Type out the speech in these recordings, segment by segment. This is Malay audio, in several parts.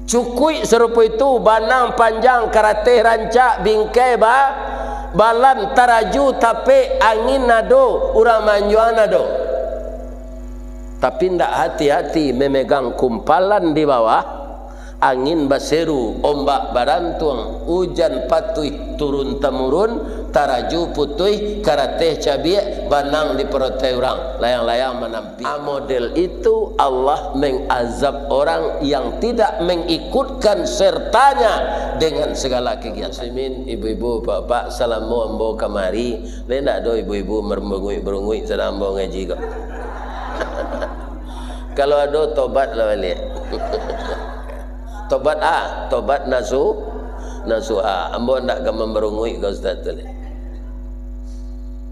Cukui serupa itu banang panjang karate rancak bingkai balan taraju tapi angin nado urang manjuan nado. Tapi ndak hati-hati memegang kumpalan di bawah. Angin baseru, ombak barantuang, hujan patuh turun temurun, taraju putih, karateh cabiak, banang di perotai orang, layang-layang menampi. Model itu Allah mengazab orang yang tidak mengikutkan sertanya dengan segala kegiatan. Muslimin, ibu-ibu, bapak, salamu ambo kamari, lain tak ada ibu-ibu merengui sedang ambo ngaji kok. Kalau ada tobat lah balik. Tobat tobat nasuha. Ambo ndak gaman berungui ke ustaz tu.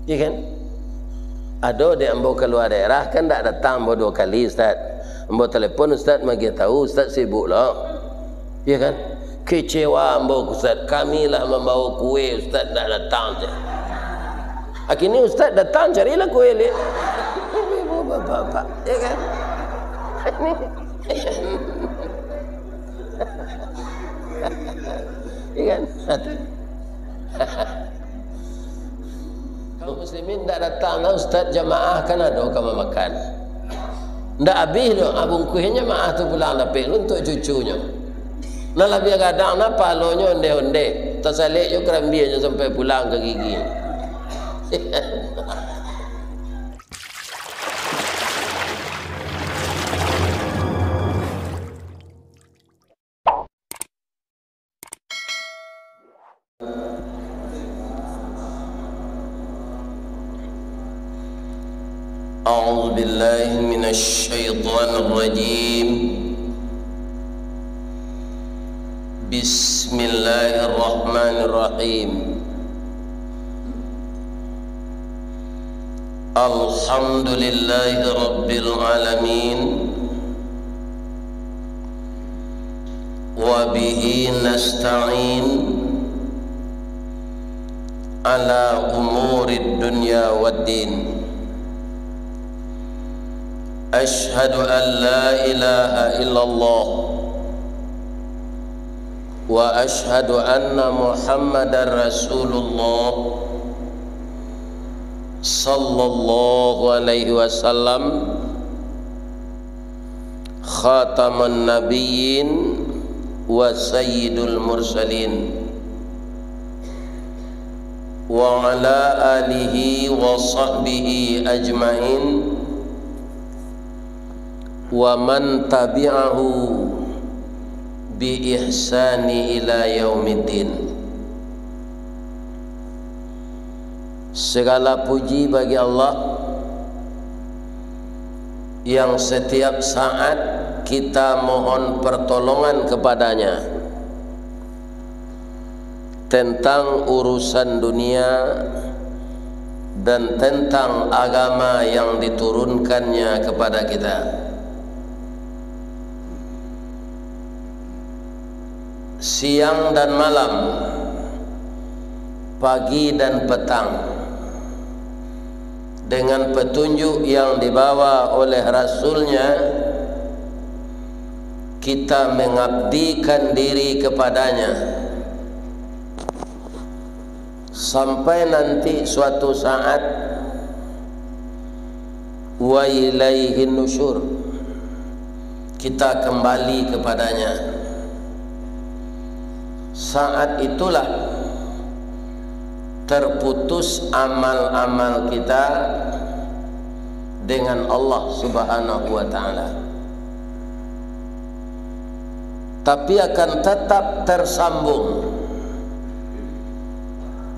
Iya kan? Ada di ambo keluar daerah kan ndak datang ambo 2 kali ustaz. Ambo telefon ustaz bagi tahu ustaz sibuk lah. Iya kan? Kecewa ambo ustaz, kami lah membawa kue ustaz ndak datang je. Akhirnya ustaz datang carilah kue ni. Ibu bapak, iya kan? Ikan kaum muslimin tidak datang ustaz jamaah kan ada kamu makan tidak habis dong abung kuihnya maah tu pulang lapik untuk cucunya nah lebih kadang nah palonya onde-onde tersalik je kerambianya sampai pulang ke gigi. أعوذ بالله من الشيطان الرجيم بسم الله الرحمن الرحيم الحمد لله رب العالمين وبه نستعين على أمور الدنيا والدين أشهد أن لا إله إلا الله وأشهد أن محمدا رسول الله صلى الله عليه وسلم خاتم النبيين وسيد المرسلين وعلى آله وصحبه أجمعين wa man tabi'ahu bi ihsani ila yaumiddin. Segala puji bagi Allah yang setiap saat kita mohon pertolongan kepadanya tentang urusan dunia dan tentang agama yang diturunkannya kepada kita. Siang dan malam, pagi dan petang, dengan petunjuk yang dibawa oleh Rasulnya, kita mengabdikan diri kepadanya sampai nanti suatu saat wa ilaihin nusyur, kita kembali kepadanya. Saat itulah terputus amal-amal kita dengan Allah Subhanahu wa ta'ala, tapi akan tetap tersambung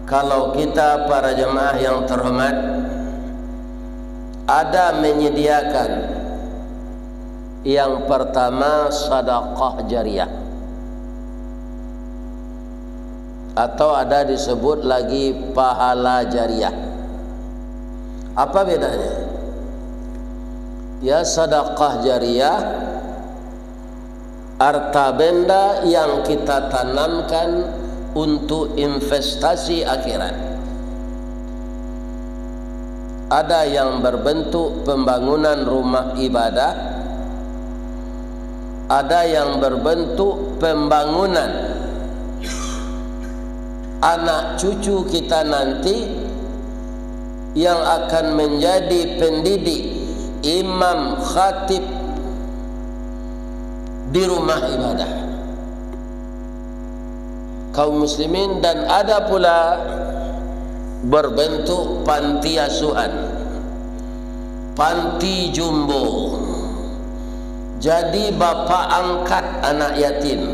kalau kita para jemaah yang terhormat ada menyediakan yang pertama sedekah jariyah, atau ada disebut lagi pahala jariyah. Apa bedanya? Ya, sedekah jariyah harta benda yang kita tanamkan untuk investasi akhirat. Ada yang berbentuk pembangunan rumah ibadah, ada yang berbentuk pembangunan anak cucu kita nanti yang akan menjadi pendidik, imam, khatib di rumah ibadah kaum muslimin. Dan ada pula berbentuk panti asuhan, panti jumbo. Jadi bapa angkat anak yatim,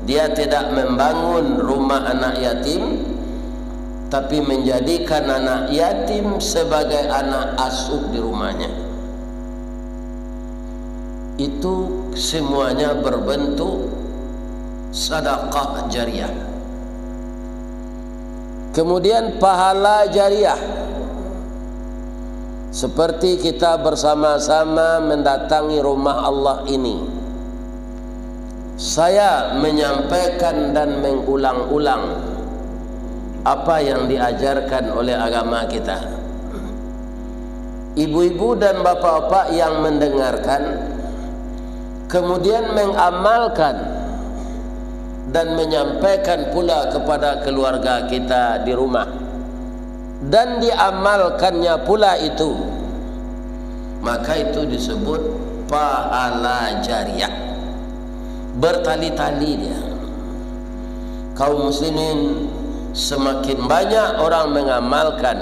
dia tidak membangun rumah anak yatim, tapi menjadikan anak yatim sebagai anak asuh di rumahnya. Itu semuanya berbentuk sedekah jariah. Kemudian pahala jariah, seperti kita bersama-sama mendatangi rumah Allah ini. Saya menyampaikan dan mengulang-ulang apa yang diajarkan oleh agama kita. Ibu-ibu dan bapak-bapak yang mendengarkan kemudian mengamalkan dan menyampaikan pula kepada keluarga kita di rumah, dan diamalkannya pula itu, maka itu disebut pahala jariah. Bertali-tali dia. Kaum muslimin, semakin banyak orang mengamalkan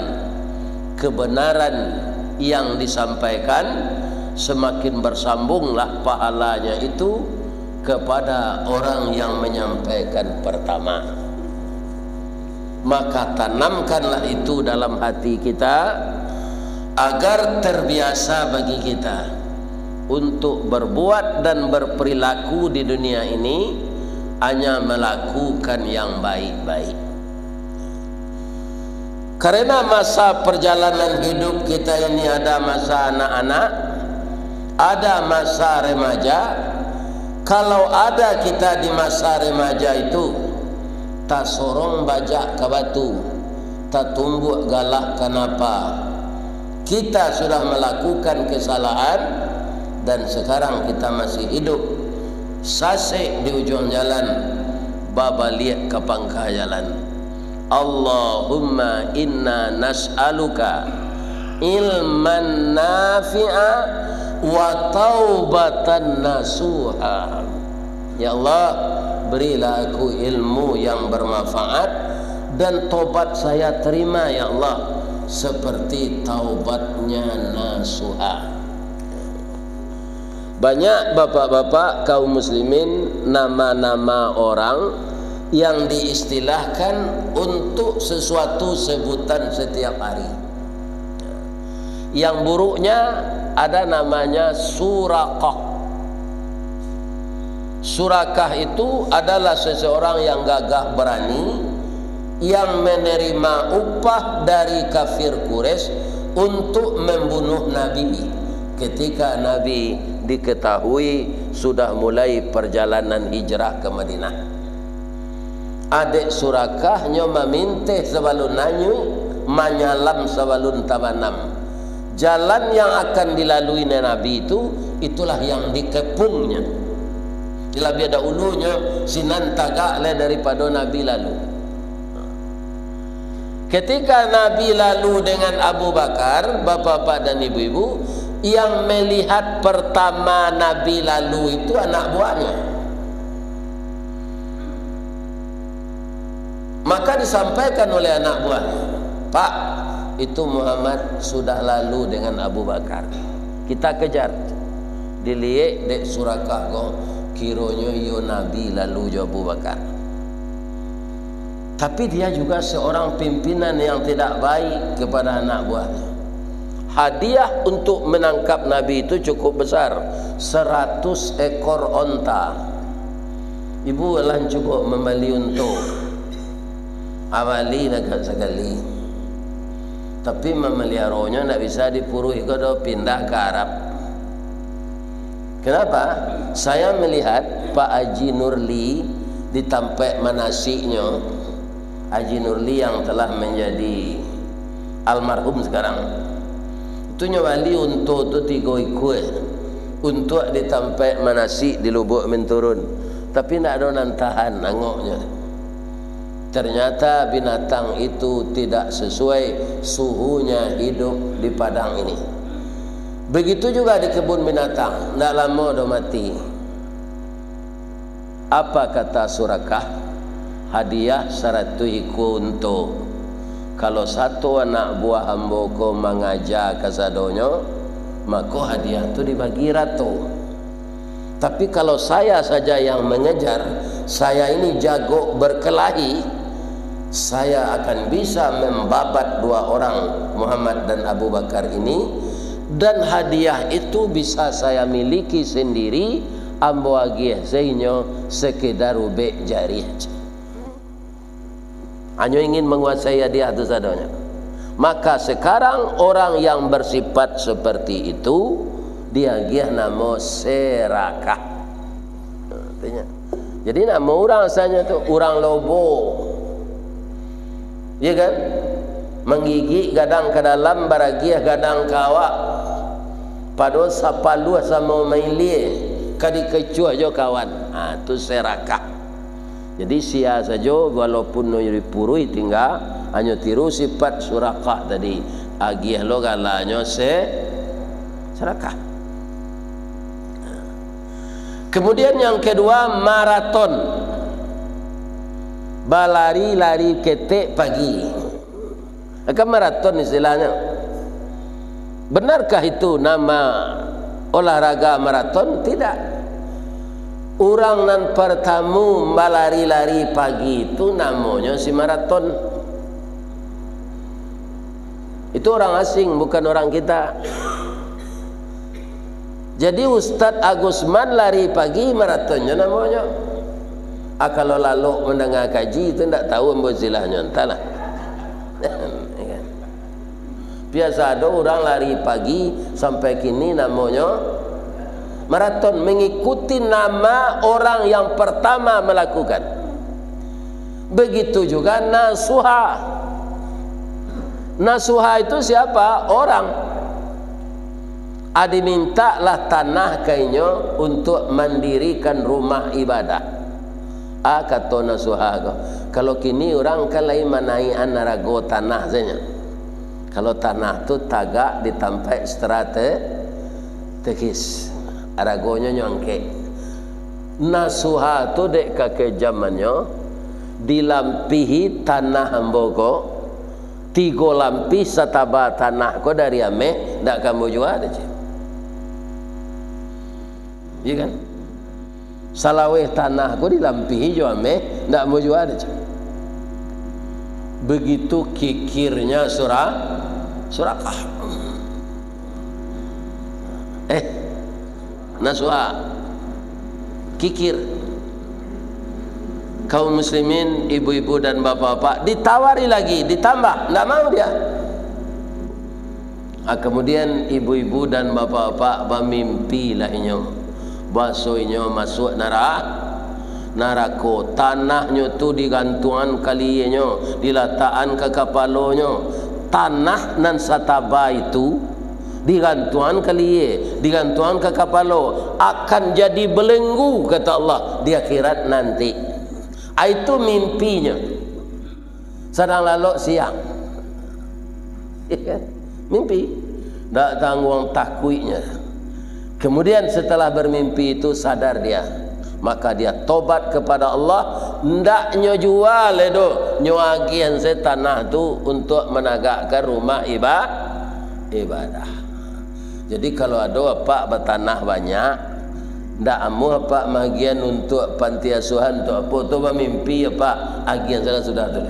kebenaran yang disampaikan, semakin bersambunglah pahalanya itu kepada orang yang menyampaikan pertama. Maka tanamkanlah itu dalam hati kita agar terbiasa bagi kita untuk berbuat dan berperilaku di dunia ini hanya melakukan yang baik-baik. Karena masa perjalanan hidup kita ini ada masa anak-anak, ada masa remaja. Kalau ada kita di masa remaja itu, tak sorong bajak ke batu, tak tumbuk galak kenapa. Kita sudah melakukan kesalahan dan sekarang kita masih hidup sasek di ujung jalan, babaliak ke pangkah jalan. Allahumma inna nas'aluka ilman nafi'a wa taubatan nasuha. Ya Allah, berilah aku ilmu yang bermanfaat dan tobat saya terima ya Allah seperti taubatnya nasuha. Banyak bapak-bapak kaum muslimin nama-nama orang yang diistilahkan untuk sesuatu sebutan setiap hari. Yang buruknya ada namanya surakah. Surakah itu adalah seseorang yang gagah berani, yang menerima upah dari kafir Quraisy untuk membunuh Nabi ketika Nabi diketahui sudah mulai perjalanan hijrah ke Madinah. Adik surakahnya memintih sebalun nanyu, manyalam sebalun tabanam. Jalan yang akan dilalui Nabi itu, itulah yang dikepungnya. Lebih dahulunya sinan tagak daripada Nabi lalu. Ketika Nabi lalu dengan Abu Bakar, bapak-bapak dan ibu-ibu, yang melihat pertama Nabi lalu itu anak buahnya. Maka disampaikan oleh anak buahnya, Pak, itu Muhammad sudah lalu dengan Abu Bakar, kita kejar. Dilihat dek surakah go, kironya yo Nabi lalu jo Abu Bakar. Tapi dia juga seorang pimpinan yang tidak baik kepada anak buahnya. Hadiah untuk menangkap Nabi itu cukup besar, 100 ekor onta. Ibu alah cukup membeli untuk awali agak sekali, tapi memeliharanya tidak bisa dipurui, kalau pindah ke Arab. Kenapa? Saya melihat Pak Haji Nurli ditampek manasiknya, Haji Nurli yang telah menjadi almarhum sekarang, itu nyawali untuk itu 3 ekor untuk ditampai manasik di lubuk menturun, tapi tidak ada nantahan angoknya. Ternyata binatang itu tidak sesuai suhunya hidup di padang ini. Begitu juga di kebun binatang, tidak lama dah mati. Apa kata Surakah? Hadiah 100 ekor unta. Kalau satu anak buah hamba ko mengajar kasadonyo, maka hadiah itu dibagi ratu. Tapi kalau saya saja yang mengejar, saya ini jago berkelahi, saya akan bisa membabat 2 orang, Muhammad dan Abu Bakar ini, dan hadiah itu bisa saya miliki sendiri. Ambo agih zainyo sekedar ubek jari aja. Hanya ingin menguasai hadiah itu sadonya. Maka sekarang orang yang bersifat seperti itu dia agih nama serakah. Jadi nama orang asalnya tu orang lobo, ya kan? Menggigit gadang ke dalam, baragiah gadang ke awak. Padahal sapalua sama mailie kadi kecuah jo kawan. Tu serakah. Jadi sia saja walaupun no purui tinggal hanya tiru sifat Surakah tadi. Agih lo galanya serakah. Kemudian yang kedua maraton. Balari-lari ketek pagi. Akan maraton istilahnya. Benarkah itu nama olahraga maraton? Tidak. Orang nan pertama balari-lari pagi itu namanya si maraton. Itu orang asing, bukan orang kita. Jadi Ustadz Agusman lari pagi maratonnya namanya. Kalau lalu mendengar kaji itu tidak tahu mbozilahnya entahlah. Biasa ada orang lari pagi sampai kini namanya maraton, mengikuti nama orang yang pertama melakukan. Begitu juga nasuha. Nasuha itu siapa? Orang. Adi mintalah tanah kainya untuk mendirikan rumah ibadah. Kata nasuha. Kalau kini orang kalai manai anarago tanah saja. Kalau tanah tu tagak ditampai strategis. Aragonya nyongke. Nasuha tu dek kakek zamannya dilampihi tanah hamboko 3 lampi sataba tanah ko dari ame ndak kamu jual ada je. Iya kan? Salaweh tanah ko dilampihi jo ame ndak mau jual ada je. Begitu kikirnya Surakah. Nasuha kikir. Kaum muslimin, ibu-ibu dan bapak-bapak ditawari lagi, ditambah, tidak mau dia. Kemudian ibu-ibu dan bapak-bapak bermimpi lahnya basuhnya masuk neraka. Tanahnya tu digantungan kalinya, diletakkan ke kepalanya. Tanah nan sataba itu digantungan kaliye, digantungan ke kepala, akan jadi belenggu kata Allah di akhirat nanti. Itu mimpinya. Sedang lalu siang. Mimpi. Tak tanggung takwiknya. Kemudian setelah bermimpi itu sadar dia. Maka dia tobat kepada Allah. Ndaknya jual itu nyuagian setanah itu untuk menegakkan rumah ibadah. Jadi kalau ada apa bertanah banyak, ndak amu apa bagian untuk panti asuhan untuk apa tu bermimpi apa agian sudah tu.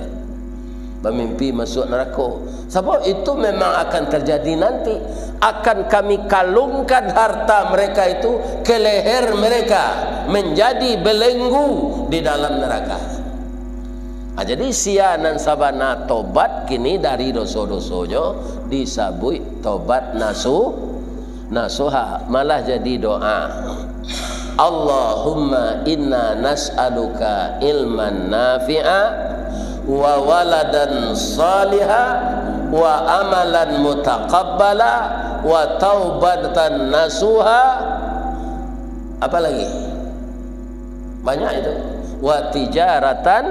Bermimpi masuk neraka. Sebab itu memang akan terjadi nanti. Akan kami kalungkan harta mereka itu ke leher mereka menjadi belenggu di dalam neraka. Jadi sianan sabana tobat kini dari dosa-dosanya disabui tobat nasuha, malah jadi doa. Allahumma inna nas'aluka ilman nafi'a wa waladan salihah wa amalan mutaqabbala wa taubatan nasuha Apa lagi? Banyak itu. Wa tijaratan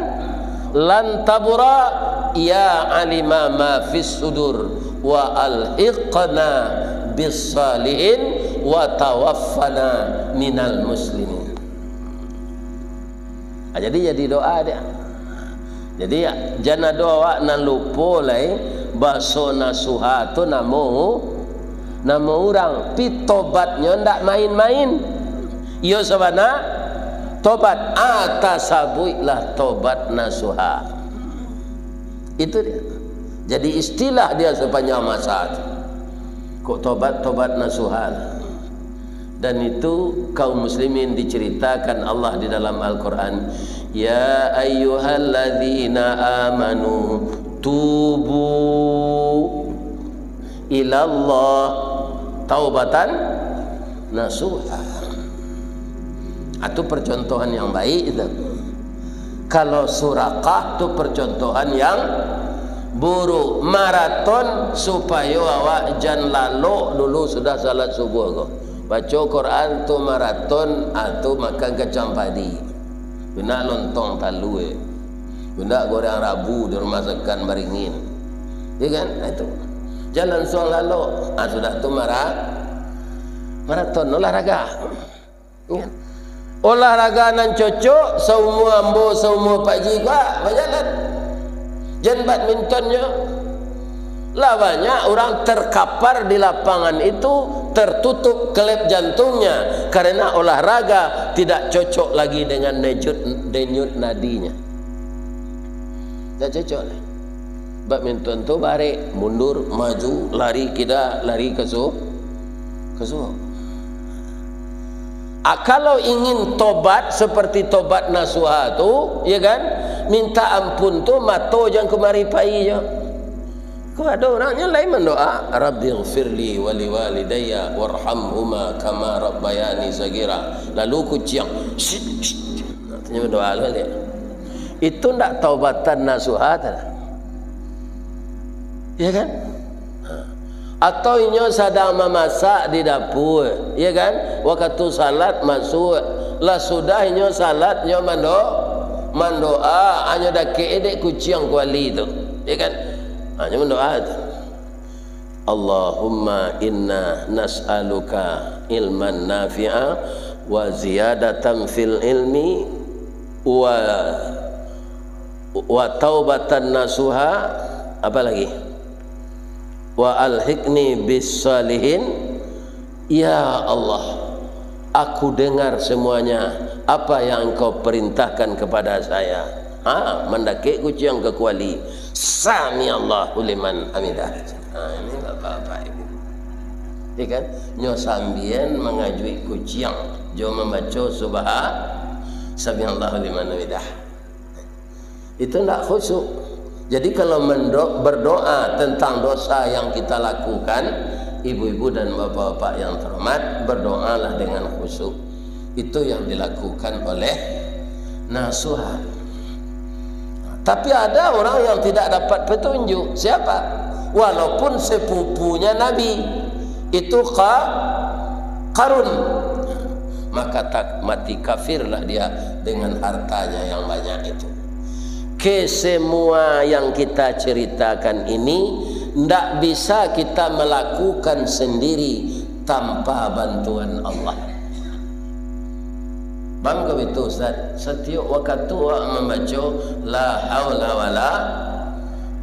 lan tabura ya alima ma fis sudur wa alhiqna bis salihin wa tawaffana minal muslimin. Jadi doa dia. Jadi jangan doa nan lupa lai baso nasuha tu namo orang pi tobatnya ndak main-main. Yo sabana tobat atasabuilah tobat nasuha. Itu dia. Jadi istilah dia sepanjang masa. Kok tobat nasuha. Dan itu kaum muslimin diceritakan Allah di dalam Al-Quran, ya ayyuhalladzina amanu tubu ilallah taubatan nasuha. Itu percontohan yang baik itu. Kalau surakah itu percontohan yang buruk. Maraton supaya awak jangan lalu dulu sudah salat subuh kok. Baca Quran tu maraton atau makan kacang padi. Benda lontong talu benda goreng rabu di rumah makan baringin. Ya kan? Itu. Jalan soal lalu sudah tu maraton olahraga. Ya. Olahraga nan cocok semua ambo semua pagi gua berjalan. Jangan badmintonnya. Lah banyak orang terkapar di lapangan itu, tertutup kelep jantungnya karena olahraga tidak cocok lagi dengan denyut nadinya. Tidak cocok. Badminton tu balik, mundur, maju, lari kita, lari ke so. Kalau ingin tobat seperti tobat nasuha tu, ya kan? Minta ampun tu mato jangan kemari pai je. Kau ada orangnya lain mendoa, Rabbighfirli wa liwalidayya warhamhuma kama rabbayani sagira. Lalu kuciang, artinya berdoa lagi. Itu ndak taubatan nasuha, ya kan? Atau inyo sedang memasak di dapur, ya kan? Waktu salat masuk, lah sudah inyo salat inyo mendoa hanya dak edek kuciang kuali itu, ya kan? Hanya mendoa itu. Allahumma inna nas'aluka ilman nafi'a wa ziyadatan fil ilmi wa taubatan nasuha. Apa lagi? Wa alhiqni bis salihin. Ya Allah, aku dengar semuanya apa yang engkau perintahkan kepada saya. Mendaki kucing ke kuali. Sami Allahu liman hamidah. Ini bapak-bapak ibu. Ya kan? Nyo sambian mengajui kucing, jo membaca Sami Allahu liman hamidah. Itu tidak khusyuk. Jadi kalau berdoa tentang dosa yang kita lakukan, ibu-ibu dan bapak-bapak yang terhormat, berdoalah dengan khusyuk. Itu yang dilakukan oleh nasuha. Tapi ada orang yang tidak dapat petunjuk. Siapa? Walaupun sepupunya Nabi, itu Qarun, maka tak mati kafirlah dia dengan hartanya yang banyak itu. Kesemua yang kita ceritakan ini tidak bisa kita melakukan sendiri tanpa bantuan Allah. Bangga itu Ustaz. Setiap waktu membaca la haula wala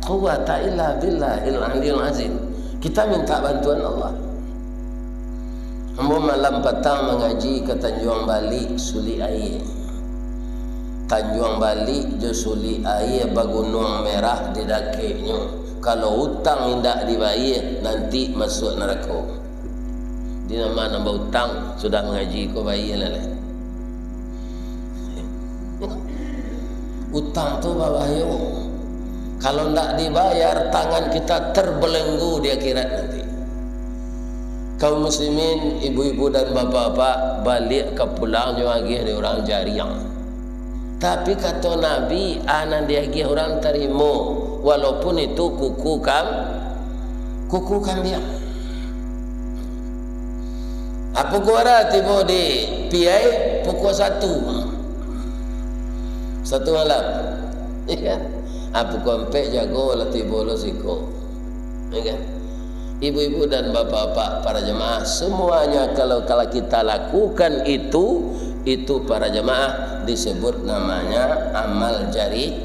quwata illa billahil aliyil azim, kita minta bantuan Allah. Ambo malam petang mengaji ke Tanjung Bali suli air. Tanjung Bali je suli air bagunung merah di dakenya. Kalau hutang indak dibayar nanti masuk neraka. Di nama hutang sudah mengaji ko bayar lah. Utang tu bahaya. Kalau tidak dibayar, tangan kita terbelenggu di akhirat nanti. Kaum muslimin, ibu-ibu dan bapak-bapak balik ke pulangnya lagi ada orang jariang. Tapi kata Nabi, anak dia lagi orang terima, walaupun itu kuku kambing. Apa kuara tiba di PI pukul 1 malam. Ya kan? Apa kompek jago lah tiba lo siko. Ya kan? Ibu-ibu dan bapak-bapak para jemaah semuanya kalau kita lakukan itu para jemaah disebut namanya amal jariah.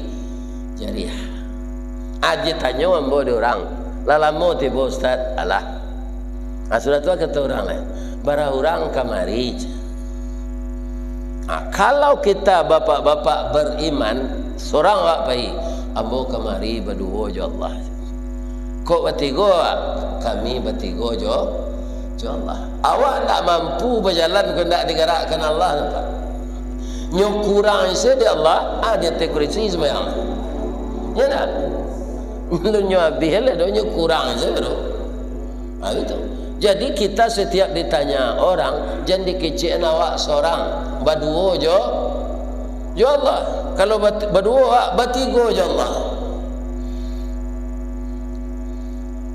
Aja tanya ambo di orang lalamu tiba ustaz alah. Sudah tua kata orang lain bara orang kamari. Kalau kita bapak-bapak beriman seorang wak pai ambo kamari berdua jo Allah. Kok bertiga kami bertiga jo Allah. Awak tak mampu berjalan hendak digerakkan Allah nampak. Nyo kurang isi di Allah dia tekurisi sembahyang. Ya tak? Lu nyo habis lah nyo kurang isi tu. Itu. Jadi kita setiap ditanya orang jangan dikecilkan awak seorang berdua jo Allah. Kalau berdua bertiga jo Allah.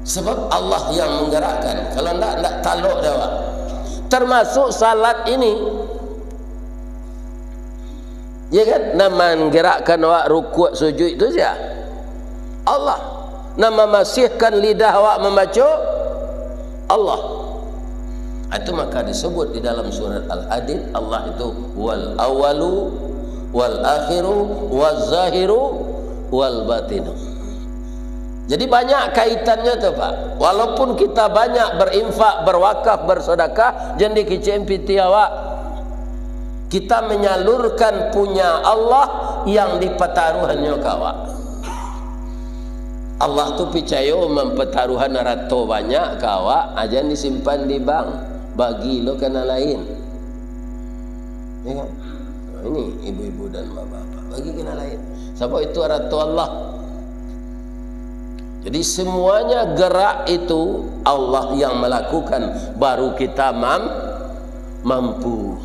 Sebab Allah yang menggerakkan. Kalau tidak taluk dia awak. Termasuk salat ini. Ya kan? Nama menggerakkan awak rukuk sujud itu siapa? Allah. Nama masihkan lidah awak membaca Allah. Itu maka disebut di dalam surat Al-Hadid Allah itu wal awalu wal akhiru wal zahiru wal batinu. Jadi banyak kaitannya tu Pak. Walaupun kita banyak berinfak, berwakaf, bersedekah, jangan dikecilkan piti awak. Kita menyalurkan punya Allah yang dipertaruhannya kawak. Allah tu percaya mempertaruhan rato banyak kawak, aja disimpan di bank. Bagi lo kena lain. Ya kan? Ini ibu-ibu dan bapak-bapak. Bagi kena lain. Sebab itu rato Allah. Jadi semuanya gerak itu Allah yang melakukan, baru kita mampu.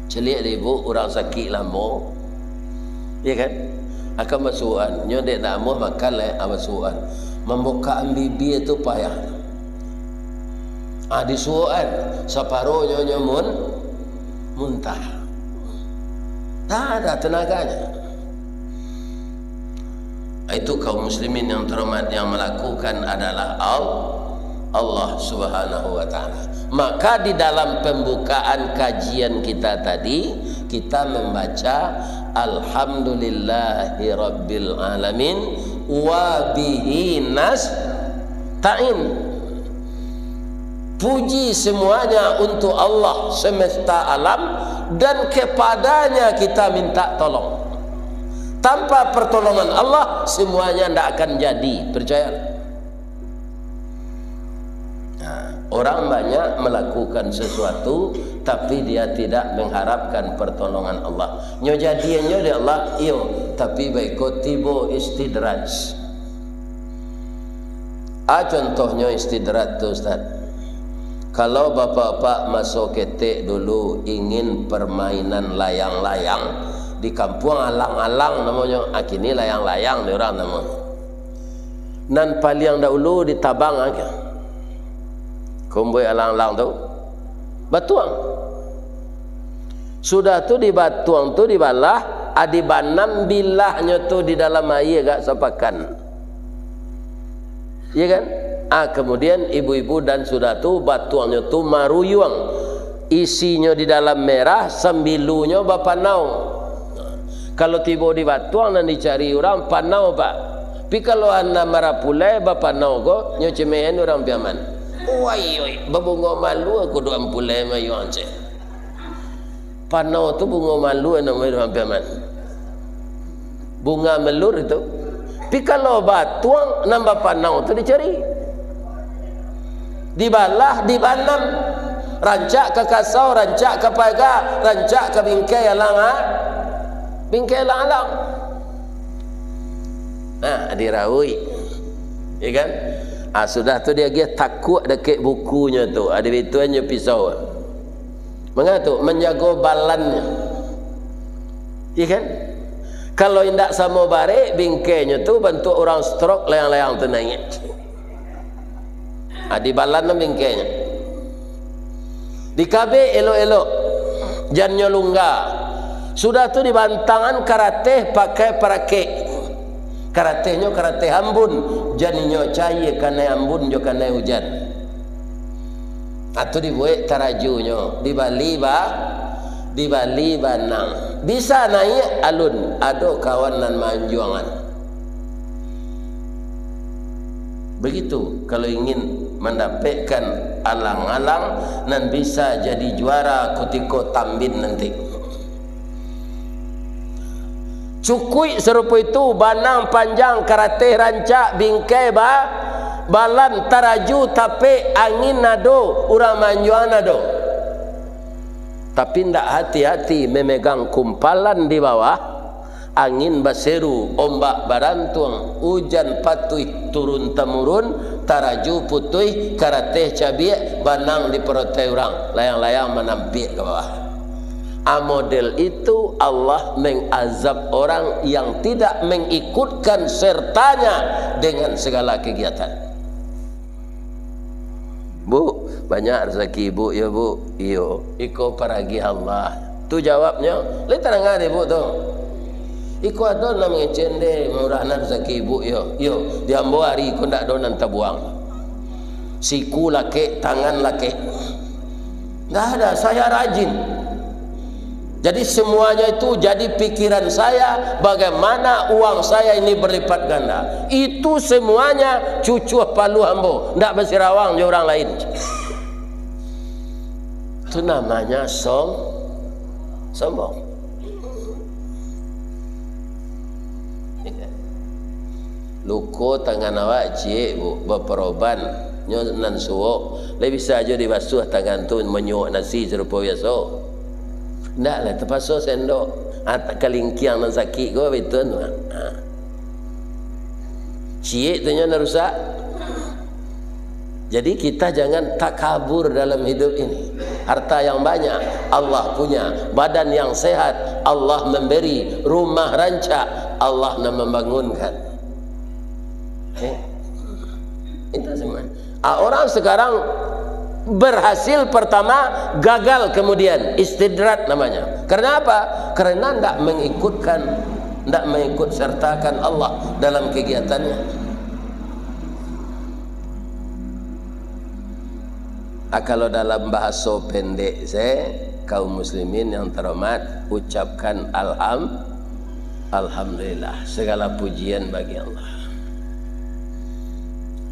Celik ibu orang sakit lama, ya kan? Akan masukan, nyo dek nak mau makan lah, masukan. Membuka bibi itu payah. Disuruhan separuh nyo muntah. Tak ada tenaganya. Itu kaum muslimin yang terhormat yang melakukan adalah Allah Subhanahu wa taala. Maka di dalam pembukaan kajian kita tadi kita membaca alhamdulillahi rabbil alamin wa bihi nasta'in. Puji semuanya untuk Allah semesta alam dan kepadanya kita minta tolong. Tanpa pertolongan Allah semuanya tidak akan jadi, percaya. Orang banyak melakukan sesuatu tapi dia tidak mengharapkan pertolongan Allah. Nyo jadiannya dari Allah, iyo, tapi baik tibo istidraj. Contohnya istidraj tu Ustaz. Kalau bapak-bapak masuk ketek dulu ingin permainan layang-layang di kampung alang-alang namanya, kini layang-layang di orang namanya. Nan paling dahulu ditabang aja. Kumbui alang-alang tu batuang. Sudah tu di batuang tu dibalah, adibanam bilahnya tu di dalam air agak sepakan. Ya kan? Kemudian ibu-ibu dan sudah tu batuangnya tu maruyuang. Isinya di dalam merah, sembilunya bapanau. Kalau tiba di batuang dan dicari orang panau Pak. Tapi kalau anda marah pulai bapanau ko nyo cemehen orang piaman. Oi, babungo malu aku doang pulai mayu ance. Panau tu bunga malu nama orang piaman. Bunga melur itu. Tapi kalau batuang nambah panau tu dicari. Dibalah, dibanam. Rancak ke kasau, rancak ke pagar, rancak ke bingkai alang bingkai alang-alang. Diraui. Ya kan? Sudah tu dia takut dekat bukunya tu. Ada bituannya pisau. Mengapa? Menjaga balannya. Ya kan? Kalau tidak sama barik, bingkainya tu bentuk orang stroke layang-layang tu naik. Di balan bingkainya. Di KB elok-elok, jannya lungga. Sudah tu di bantangan karate pakai parake. Karatenya karate ambun, janinyo cair karena ambun jo karena hujan. Atau dibuat tarajunyo di Bali banang. Bisa naik alun, ado kawanan manjuangan. Begitu kalau ingin mendapatkan alang-alang dan bisa jadi juara kutiko tambin nanti. Cukui serupa itu banang panjang karate rancak bingkai balan taraju tapi angin nado urang manjuan nado. Tapi ndak hati-hati memegang kumpalan di bawah, angin baseru, ombak barantuang, hujan patuh turun temurun, taraju putih, karateh cabiak, banang di perut orang, layang-layang menampik ke bawah. Model itu Allah mengazab orang yang tidak mengikutkan sertanya dengan segala kegiatan. Bu, banyak rezeki bu, ya bu, iyo, iko paragi Allah. Tu jawabnya, le tanang ada bu tu. Iko ada nak mengecende murah rezeki bu, yo, diambo hari iko ndak ada nanti buang. Siku lake, tangan lake, nggak ada. Saya rajin. Jadi semuanya itu jadi pikiran saya bagaimana uang saya ini berlipat ganda. Itu semuanya cucu palu ambo, ndak bersirawang je orang lain. Itu namanya sombong. Luko tangan awak cik bu berperoban nyo nan suwo, lebih saja dibasuh tangan tu menyuak nasi serupa biasa. Ndak lah terpaksa sendok kalingkiang nan sakit go betul. Cik tu nya rusak. Jadi kita jangan takabur dalam hidup ini. Harta yang banyak Allah punya, badan yang sehat Allah memberi, rumah rancak Allah nak membangunkan. Itu semua. Orang sekarang berhasil pertama, gagal kemudian, istidrat namanya. Karena apa? Karena tidak mengikut sertakan Allah dalam kegiatannya. Kalau dalam bahasa pendek saya, kaum muslimin yang terhormat, ucapkan alhamdulillah, segala pujian bagi Allah.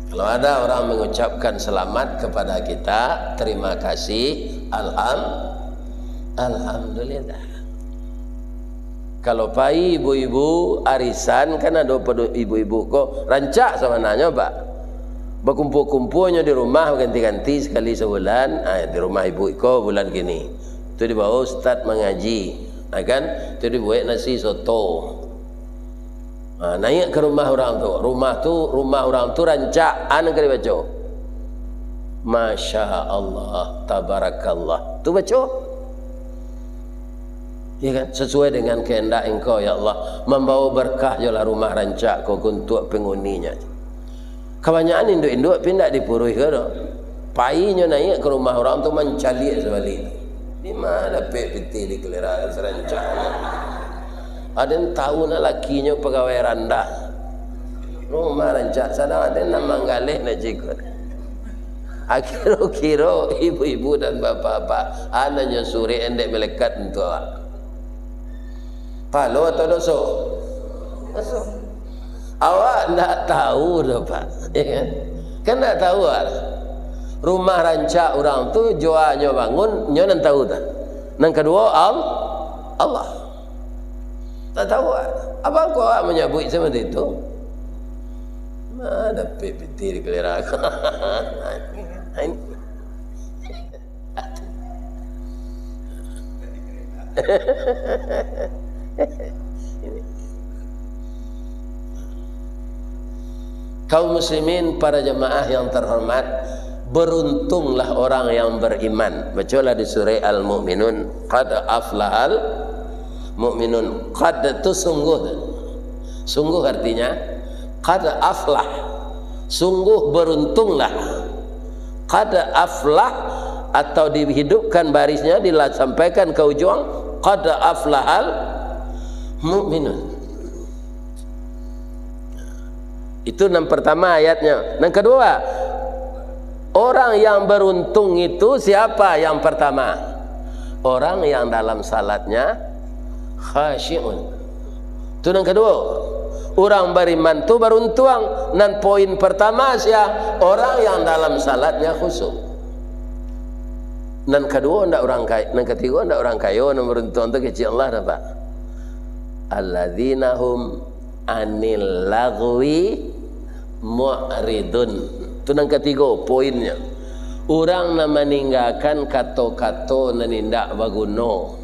Kalau ada orang mengucapkan selamat kepada kita, terima kasih, alhamdulillah. Kalau pai ibu-ibu arisan kan ada ibu-ibu kok rancak sama nanya pak, berkumpul-kumpulnya di rumah ganti-ganti sekali sebulan, di rumah ibu ko bulan gini, itu dibawa ustaz mengaji, kan? Itu dibuat nasi soto. Naik ke rumah orang tu, rumah orang tu rancaan ke baca. Masya Allah, tabarakallah. Tu baca. Ya kan? Sesuai dengan kehendak engkau ya Allah, membawa berkah jelah rumah rancak kau untuk penghuninya. Kebanyakan induk-induk pindah dipurui ke tu. Painya naik ke rumah orang tu mencalik sebalik. Di mana peti di keliraan serancaknya. Ada yang tahu nak lakinya pegawai rendah. Rumah rancak sana ada yang manggalih nak cikut. Kira-kira ibu-ibu dan bapak-bapak anaknya suri endek melekat untuk awak. Palo atau doso? Doso. Awak tak tahu dah pak, ya kan? Kan tak tahu lah. Rumah rancak orang tu jualnya bangun, nyo nan tahu tak? Nang kedua Allah. Tak tahu lah. Apa kau awak menyebut seperti itu? Ada peti di keliraan. Kaum muslimin, para jemaah yang terhormat, beruntunglah orang yang beriman. Bacalah di surah Al-Mu'minun, qad aflahal mu'minun. Qad itu sungguh artinya qad aflah, sungguh beruntunglah. Qad aflah atau dihidupkan barisnya, disampaikan ke ujung qad aflahal mu'minun. Itu yang pertama ayatnya. Yang kedua, orang yang beruntung itu siapa? Yang pertama, orang yang dalam salatnya khasyi'un. Itu yang kedua, orang beriman itu beruntung. Dan poin pertama siapa? Orang yang dalam salatnya khusyuk. Dan kedua ndak orang kaya, dan ketiga ndak orang kaya, yang beruntung itu kecil Allah dapat. Alladzina hum anil lagwi mu'ridun. Itu yang ketiga poinnya. Orang yang meninggalkan kata-kata yang tidak berguna.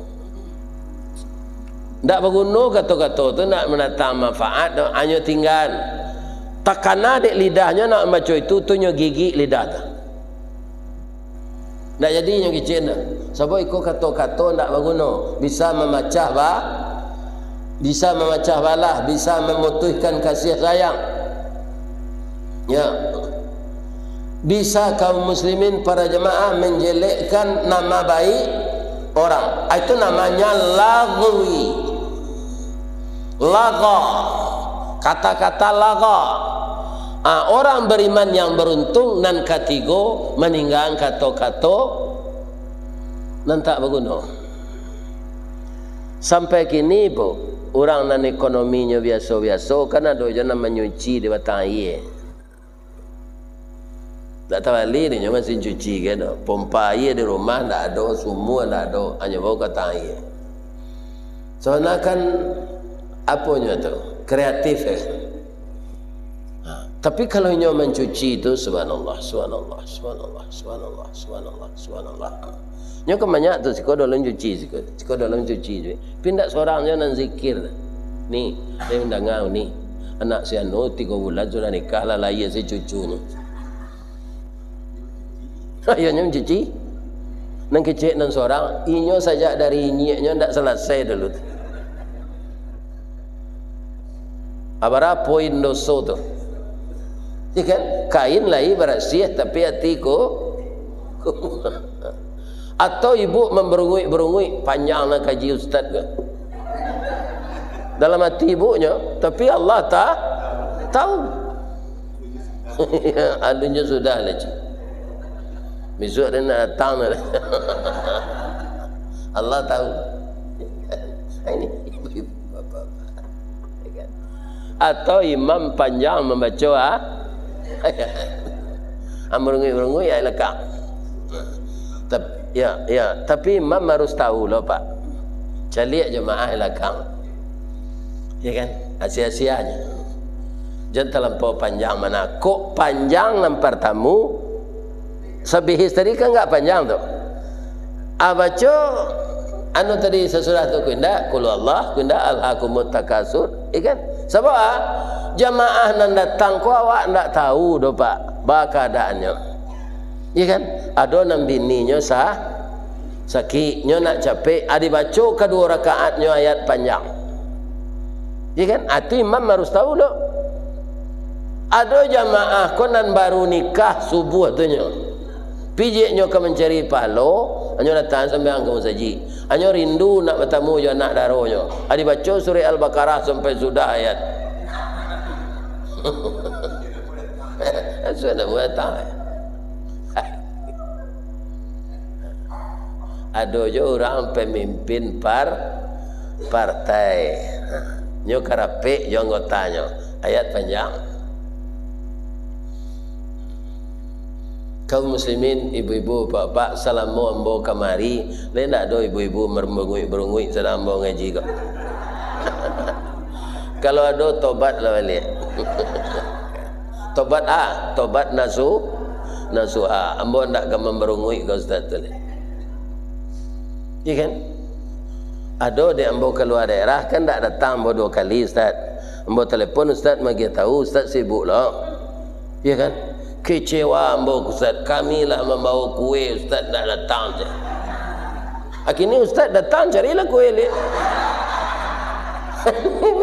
Tidak berguna kata-kata itu, tidak mendatang manfaat, hanya tinggal. Takana dek lidahnya nak baca itu, tunjuk gigi lidah tu. Tak jadi yang kecil dah. Sebab ikut kata-kata tak berguna. Bisa memecah bisa memecah balah, bisa memutuskan kasih sayang. Ya. Bisa kaum muslimin para jemaah menjelekkan nama baik orang. Itu namanya lagwi. Laga. Kata-kata laga. Orang beriman yang beruntung dan ketiga meninggalkan kata-kata dan tak berguna. Sampai kini bu, orang nan ekonominya biasa-biasa kan ada je nak menyuci di batang air. Tak tahu ali dia masih cuci kan. Pompa air di rumah tak ada, semua tak ada, hanya bawa batang air. Soalnya kan apanya tu? Kreatif Tapi kalau nyo mencuci itu subhanallah, subhanallah, subhanallah, subhanallah, subhanallah, subhanallah. Nyo kan banyak tu siko dalam cuci, siko dalam cuci. Pindah seorang nyo nan zikir. Ni, saya mendengar ni. Anak si anu 3 bulan sudah nikah lah lahir si cucu ni. Ayo nyo mencuci. Nang kecil nan seorang, inyo saja dari nyiaknya ndak selesai dulu. Abara poin dosa tu. Ya kan? Kain lain bersih tapi hatiku atau ibu memberungui panjang nak kaji ustaz ke dalam hati ibunya, tapi Allah tak tahu. Adunya sudah lah cik. Besok dia nak datang lah. Allah tahu. Ini ibu-ibu bapak-bapak. Atau imam panjang membaca berungui ya lekang. Tapi imam harus tahu loh pak. Calik jemaah lekang. Ya kan? Asia-asianya. Jangan terlampau panjang mana. Kok panjang lempar tamu? Sebihis tadi kan enggak panjang tu. Baca anu tadi sesudah tu kunda qul Allah kunda alhaqumut takasur. Ya kan? Sebab jamaah nan datang ku awak ndak tahu do pak ba keadaannya. Ya kan? Ada nan bininya sakit nyo nak capek, adi baca kedua rakaatnya ayat panjang. Ya kan? Atu imam harus tahu do. Ada jamaah konan baru nikah subuh tu nyo. Pijiknya ke mencari palo, anyo datang sampai angkau saji. Anyo rindu nak bertemu jo anak daronya. Adi baca surah Al-Baqarah sampai sudah ayat. Sudah buat tahu. Ada je orang pemimpin partai. Nyo karapek jo anggotanya. Ayat panjang. Kaum muslimin, ibu-ibu, bapak, salamu ambo kamari. Lain tak ada ibu-ibu merungui sedang ambo ngaji kok. Kalau ada tobat lah balik. Tobat nasuha. Ambo ndak ke memberungui ke ustaz tu. Iya kan? Ada di ambo keluar daerah kan tak datang ambo 2 kali ustaz. Ambo telefon ustaz bagi tahu ustaz sibuk lah. Iya kan? Kecewa ambo ustaz, kamilah membawa kue ustaz tak datang je. Akhirnya ustaz datang carilah kue ni.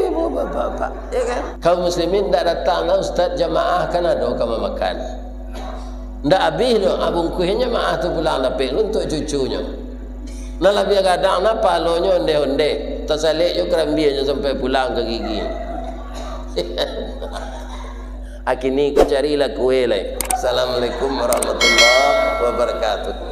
Ibu bapak, ya kan? Kaum muslimin tak datang lah ustaz jamaah kan ada kamu makan. ndak habis lo abung kuihnya mah tu pulang dapat untuk cucunya. Nah lebih kadang na palonya onde-onde, tersalik yo kerambianya sampai pulang ke gigi. Akini ku carilah kue lai. Assalamualaikum warahmatullahi wabarakatuh.